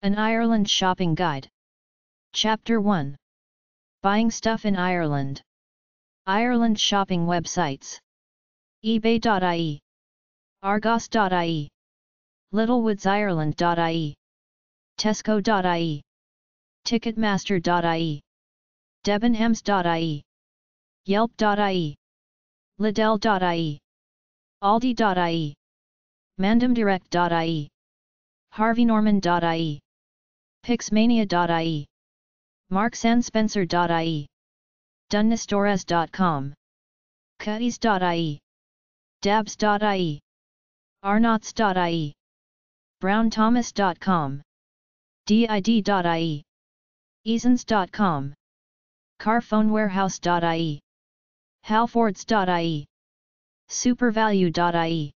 An Ireland Shopping Guide. Chapter 1. Buying Stuff in Ireland. Ireland Shopping Websites. eBay.ie, Argos.ie, LittleWoodsIreland.ie, Tesco.ie, Ticketmaster.ie, Debenhams.ie, Yelp.ie, Lidl.ie, Aldi.ie, MandemDirect.ie, HarveyNorman.ie, Pixmania.ie, MarksandSpencer.ie, Dunnistores.com, Cutties.ie, Dabs.ie, Arnott's.ie, BrownThomas.com, DID.ie, Easons.com, CarPhoneWarehouse.ie, Halfords.ie, SuperValue.ie,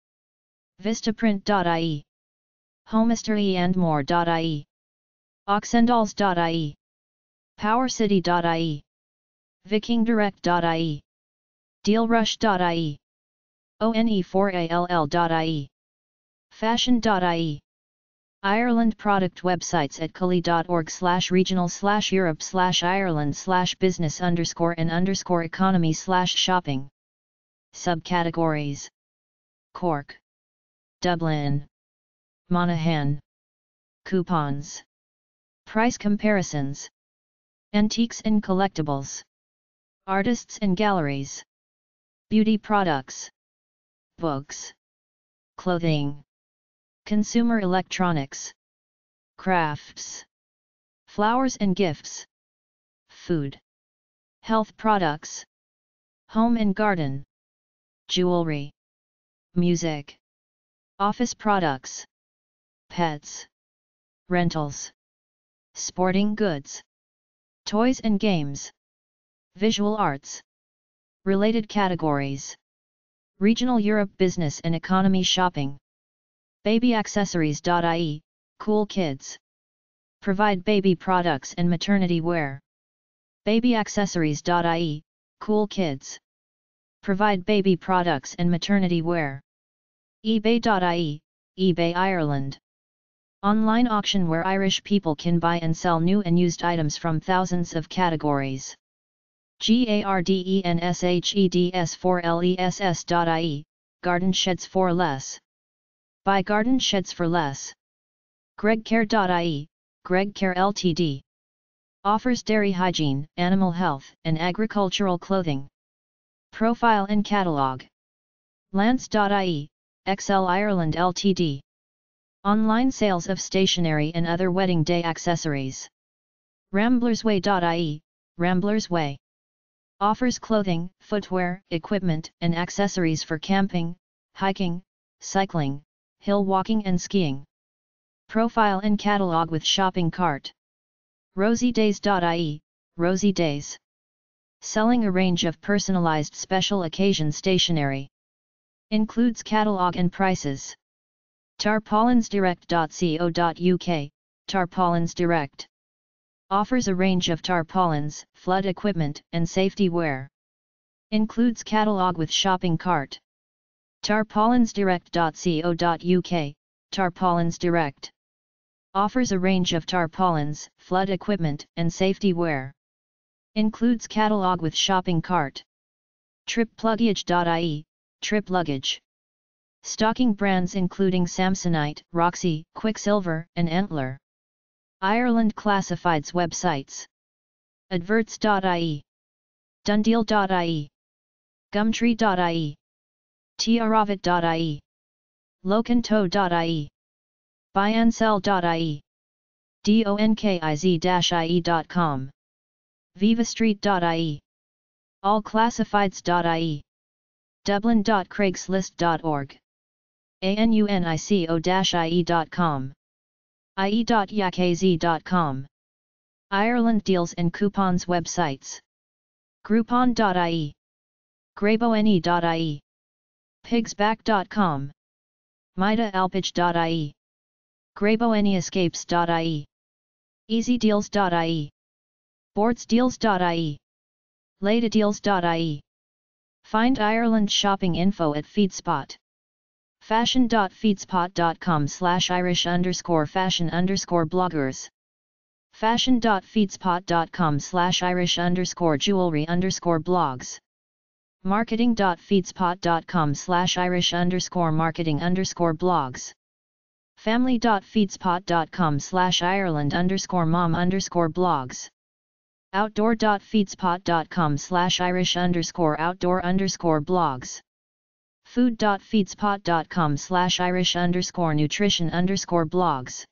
Vistaprint.ie, Homestyre and more.ie, Oxendals.ie, PowerCity.ie, VikingDirect.ie, DealRush.ie, ONE4ALL.ie, Fashion.ie. Ireland product websites at cully.org/regional/Europe/Ireland/business_and_economy/shopping. Subcategories: Cork, Dublin, Monaghan. Coupons, price comparisons, antiques and collectibles, artists and galleries, beauty products, books, clothing, consumer electronics, crafts, flowers and gifts, food, health products, home and garden, jewelry, music, office products, pets, rentals, sporting goods, toys and games, visual arts. Related categories: Regional Europe business and economy shopping. Babyaccessories.ie, Cool Kids. Provide baby products and maternity wear. Babyaccessories.ie, Cool Kids. Provide baby products and maternity wear. eBay.ie, eBay Ireland. Online auction where Irish people can buy and sell new and used items from thousands of categories. GARDENSHEDS4LESS.ie, Garden Sheds for Less. Buy garden sheds for less. GregCare.ie, GregCare Ltd. Offers dairy hygiene, animal health, and agricultural clothing. Profile and catalog. Lance.ie, XL Ireland Ltd. Online sales of stationery and other wedding day accessories. Ramblersway.ie, Ramblers Way. Offers clothing, footwear, equipment, and accessories for camping, hiking, cycling, hill walking and skiing. Profile and catalog with shopping cart. RosieDays.ie, Rosie Days. Selling a range of personalized special occasion stationery. Includes catalog and prices. Tarpaulinsdirect.co.uk, Tarpaulins Direct. Offers a range of tarpaulins, flood equipment, and safety wear. Includes catalog with shopping cart. Tarpaulinsdirect.co.uk, Tarpaulins Direct. Offers a range of tarpaulins, flood equipment, and safety wear. Includes catalog with shopping cart. TripLuggage.ie, Trip Luggage. Stocking brands including Samsonite, Roxy, Quicksilver, and Antler. Ireland Classifieds websites. Adverts.ie, Dundeal.ie, Gumtree.ie, Tiaravit.ie, Locanto.ie, Buyansell.ie, Donkiz-ie.com, Vivastreet.ie, Allclassifieds.ie, Dublin.craigslist.org, Anunico-ie.com, ie.yakz.com. Ireland Deals and Coupons websites. Groupon.ie, Greyboene.ie, Pigsback.com, MidaAlpage.ie, GreyboeneEscapes.ie, EasyDeals.ie, BoardsDeals.ie, LadyDeals.ie. Find Ireland shopping info at FeedSpot. fashion.feedspot.com/Irish_fashion_bloggers. fashion.feedspot.com/Irish_jewelry_blogs. marketing.feedspot.com/Irish_marketing_blogs. family.feedspot.com/Ireland_mom_blogs. outdoor.feedspot.com/Irish_outdoor_blogs. food.feedspot.com/Irish_nutrition_blogs.